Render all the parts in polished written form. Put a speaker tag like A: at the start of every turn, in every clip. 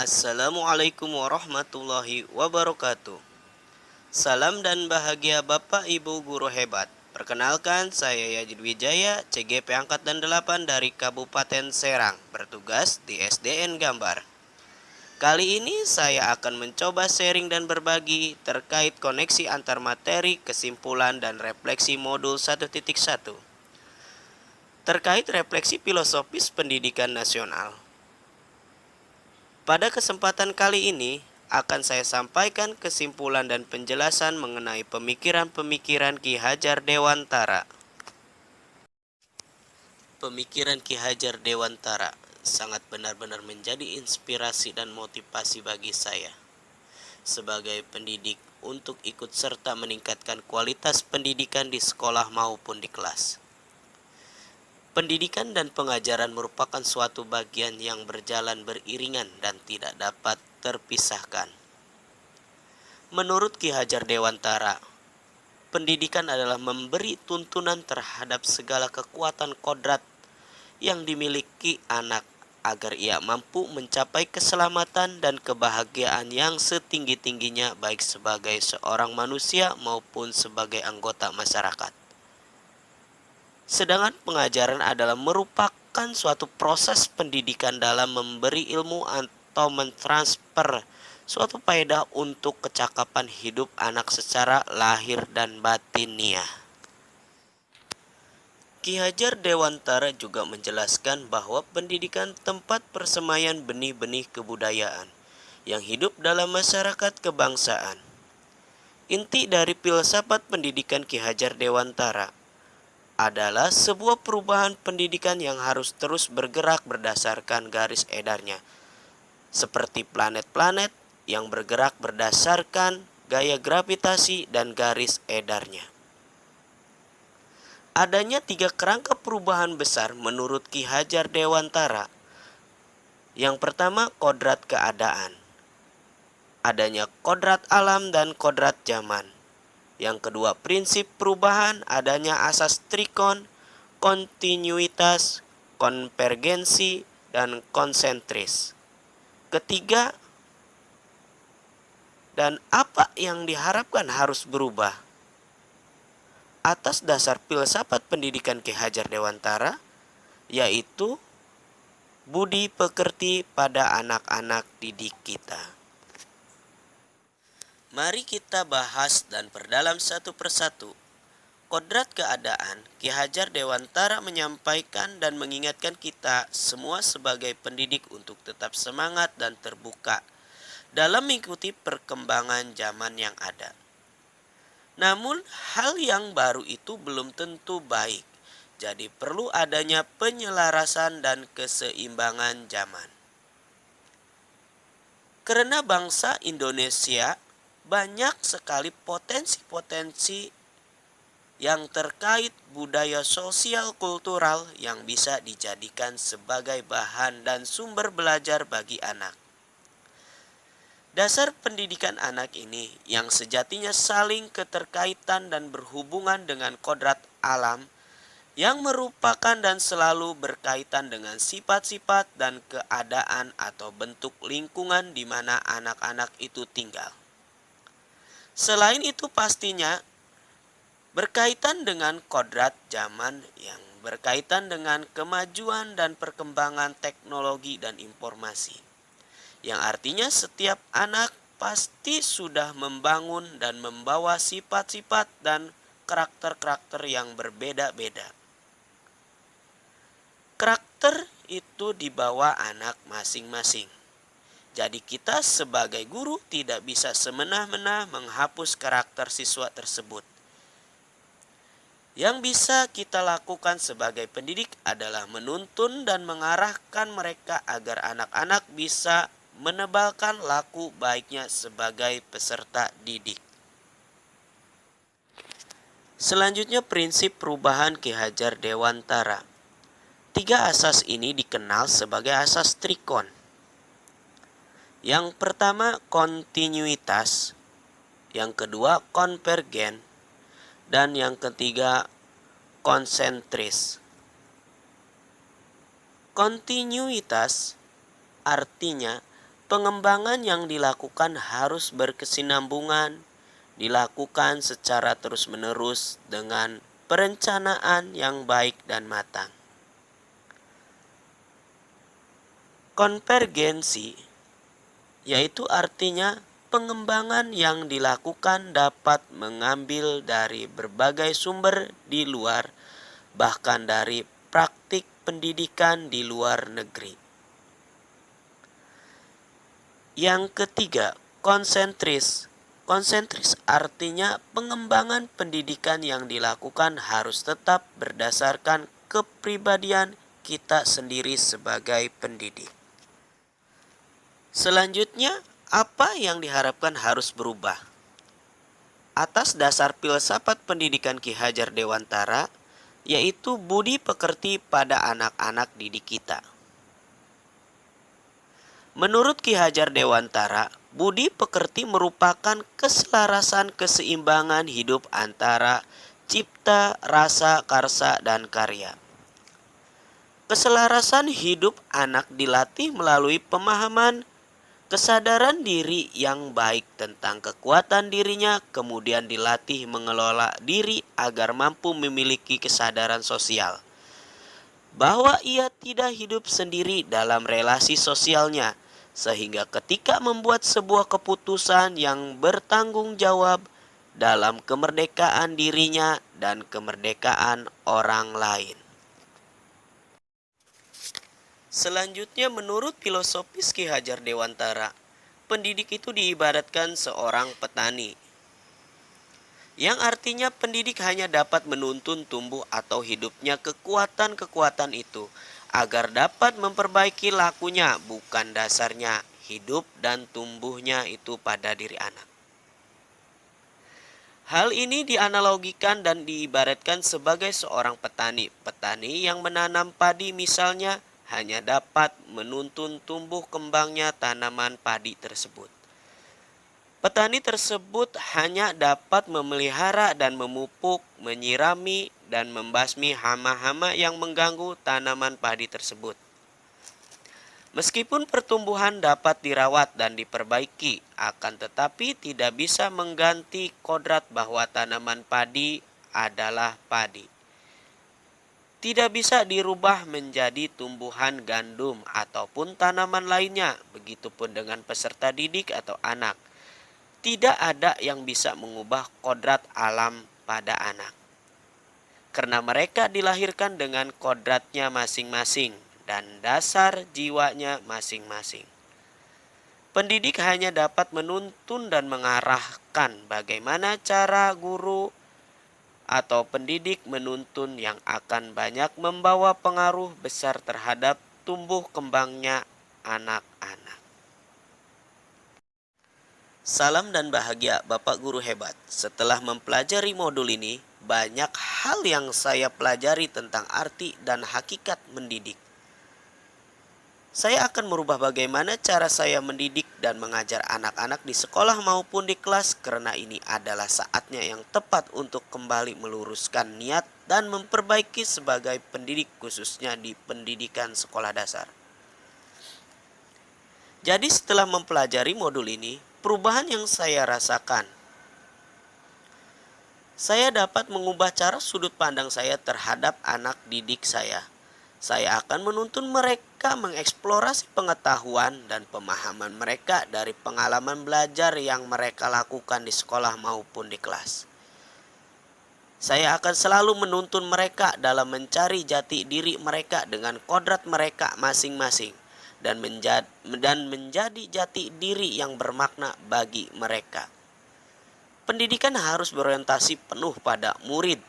A: Assalamualaikum warahmatullahi wabarakatuh. Salam dan bahagia Bapak Ibu guru hebat. Perkenalkan, saya Yajid Wijaya, CGP Angkat dan 8 dari Kabupaten Serang, bertugas di SDN Gambar. Kali ini saya akan mencoba sharing dan berbagi terkait koneksi antar materi, kesimpulan, dan refleksi modul 1.1 terkait refleksi filosofis pendidikan nasional. Pada kesempatan kali ini akan saya sampaikan kesimpulan dan penjelasan mengenai pemikiran-pemikiran Ki Hajar Dewantara. Pemikiran Ki Hajar Dewantara sangat benar-benar menjadi inspirasi dan motivasi bagi saya sebagai pendidik untuk ikut serta meningkatkan kualitas pendidikan di sekolah maupun di kelas. Pendidikan dan pengajaran merupakan suatu bagian yang berjalan beriringan dan tidak dapat terpisahkan. Menurut Ki Hajar Dewantara, pendidikan adalah memberi tuntunan terhadap segala kekuatan kodrat yang dimiliki anak agar ia mampu mencapai keselamatan dan kebahagiaan yang setinggi-tingginya baik sebagai seorang manusia maupun sebagai anggota masyarakat. Sedangkan pengajaran adalah merupakan suatu proses pendidikan dalam memberi ilmu atau mentransfer suatu faedah untuk kecakapan hidup anak secara lahir dan batiniah. Ki Hajar Dewantara juga menjelaskan bahwa pendidikan tempat persemaian benih-benih kebudayaan yang hidup dalam masyarakat kebangsaan. Inti dari filsafat pendidikan Ki Hajar Dewantara adalah sebuah perubahan pendidikan yang harus terus bergerak berdasarkan garis edarnya, seperti planet-planet yang bergerak berdasarkan gaya gravitasi dan garis edarnya. Adanya 3 kerangka perubahan besar menurut Ki Hajar Dewantara. Yang pertama, kodrat keadaan. Adanya kodrat alam dan kodrat zaman. Yang kedua, prinsip perubahan, adanya asas trikon, kontinuitas, konvergensi, dan konsentris. Ketiga, dan apa yang diharapkan harus berubah. Atas dasar filsafat pendidikan Ki Hajar Dewantara, yaitu budi pekerti pada anak-anak didik kita. Mari kita bahas dan perdalam satu persatu. Kodrat keadaan, Ki Hajar Dewantara menyampaikan dan mengingatkan kita semua sebagai pendidik untuk tetap semangat dan terbuka dalam mengikuti perkembangan zaman yang ada. Namun, hal yang baru itu belum tentu baik. Jadi perlu adanya penyelarasan dan keseimbangan zaman. Karena bangsa Indonesia banyak sekali potensi-potensi yang terkait budaya sosial kultural yang bisa dijadikan sebagai bahan dan sumber belajar bagi anak. Dasar pendidikan anak ini yang sejatinya saling keterkaitan dan berhubungan dengan kodrat alam yang merupakan dan selalu berkaitan dengan sifat-sifat dan keadaan atau bentuk lingkungan di mana anak-anak itu tinggal. Selain itu pastinya berkaitan dengan kodrat zaman yang berkaitan dengan kemajuan dan perkembangan teknologi dan informasi. Yang artinya setiap anak pasti sudah membangun dan membawa sifat-sifat dan karakter-karakter yang berbeda-beda. Karakter itu dibawa anak masing-masing. Jadi kita sebagai guru tidak bisa semena-mena menghapus karakter siswa tersebut. Yang bisa kita lakukan sebagai pendidik adalah menuntun dan mengarahkan mereka agar anak-anak bisa menebalkan laku baiknya sebagai peserta didik. Selanjutnya prinsip perubahan Ki Hajar Dewantara. 3 asas ini dikenal sebagai asas trikon. Yang pertama kontinuitas, yang kedua konvergen, dan yang ketiga konsentris. Kontinuitas artinya pengembangan yang dilakukan harus berkesinambungan, dilakukan secara terus-menerus dengan perencanaan yang baik dan matang. Konvergensi yaitu artinya pengembangan yang dilakukan dapat mengambil dari berbagai sumber di luar, bahkan dari praktik pendidikan di luar negeri. Yang ketiga, konsentris. Konsentris artinya pengembangan pendidikan yang dilakukan harus tetap berdasarkan kepribadian kita sendiri sebagai pendidik. Selanjutnya, apa yang diharapkan harus berubah? Atas dasar filsafat pendidikan Ki Hajar Dewantara, yaitu budi pekerti pada anak-anak didik kita. Menurut Ki Hajar Dewantara, budi pekerti merupakan keselarasan keseimbangan hidup antara cipta, rasa, karsa, dan karya. Keselarasan hidup anak dilatih melalui pemahaman kesadaran diri yang baik tentang kekuatan dirinya, kemudian dilatih mengelola diri agar mampu memiliki kesadaran sosial. Bahwa ia tidak hidup sendiri dalam relasi sosialnya, sehingga ketika membuat sebuah keputusan yang bertanggung jawab dalam kemerdekaan dirinya dan kemerdekaan orang lain. Selanjutnya, menurut filosofis Ki Hajar Dewantara, pendidik itu diibaratkan seorang petani, yang artinya pendidik hanya dapat menuntun tumbuh atau hidupnya kekuatan-kekuatan itu agar dapat memperbaiki lakunya, bukan dasarnya hidup dan tumbuhnya itu pada diri anak. Hal ini dianalogikan dan diibaratkan sebagai seorang petani. Petani yang menanam padi misalnya hanya dapat menuntun tumbuh kembangnya tanaman padi tersebut. Petani tersebut hanya dapat memelihara dan memupuk, menyirami, dan membasmi hama-hama yang mengganggu tanaman padi tersebut. Meskipun pertumbuhan dapat dirawat dan diperbaiki, akan tetapi tidak bisa mengganti kodrat bahwa tanaman padi adalah padi. Tidak bisa dirubah menjadi tumbuhan gandum ataupun tanaman lainnya, begitupun dengan peserta didik atau anak. Tidak ada yang bisa mengubah kodrat alam pada anak, karena mereka dilahirkan dengan kodratnya masing-masing dan dasar jiwanya masing-masing. Pendidik hanya dapat menuntun dan mengarahkan bagaimana cara guru atau pendidik menuntun yang akan banyak membawa pengaruh besar terhadap tumbuh kembangnya anak-anak. Salam dan bahagia Bapak Guru hebat. Setelah mempelajari modul ini, banyak hal yang saya pelajari tentang arti dan hakikat mendidik. Saya akan merubah bagaimana cara saya mendidik dan mengajar anak-anak di sekolah maupun di kelas, karena ini adalah saatnya yang tepat untuk kembali meluruskan niat dan memperbaiki sebagai pendidik, khususnya di pendidikan sekolah dasar. Jadi setelah mempelajari modul ini, perubahan yang saya rasakan, saya dapat mengubah cara sudut pandang saya terhadap anak didik saya. Saya akan menuntun mereka mengeksplorasi pengetahuan dan pemahaman mereka dari pengalaman belajar yang mereka lakukan di sekolah maupun di kelas. Saya akan selalu menuntun mereka dalam mencari jati diri mereka dengan kodrat mereka masing-masing dan menjadi jati diri yang bermakna bagi mereka. Pendidikan harus berorientasi penuh pada murid,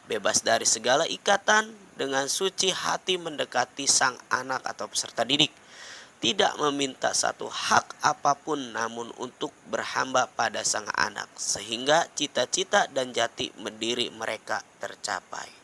A: bebas dari segala ikatan, dengan suci hati mendekati sang anak atau peserta didik, tidak meminta satu hak apapun namun untuk berhamba pada sang anak, sehingga cita-cita dan jati diri mereka tercapai.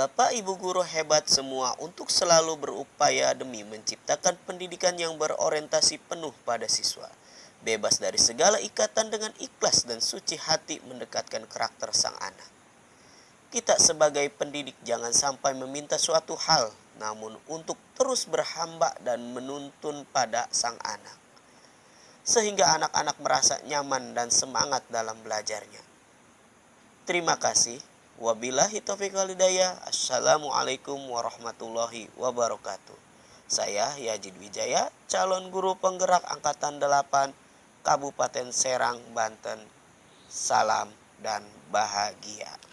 A: Bapak Ibu guru hebat semua untuk selalu berupaya demi menciptakan pendidikan yang berorientasi penuh pada siswa. Bebas dari segala ikatan dengan ikhlas dan suci hati mendekatkan karakter sang anak. Kita sebagai pendidik jangan sampai meminta suatu hal, namun untuk terus berhamba dan menuntun pada sang anak. Sehingga anak-anak merasa nyaman dan semangat dalam belajarnya. Terima kasih. Wabillahi taufiq wal hidayah. Assalamualaikum warahmatullahi wabarakatuh. Saya Yajid Wijaya, calon guru penggerak angkatan 8 Kabupaten Serang, Banten. Salam dan bahagia.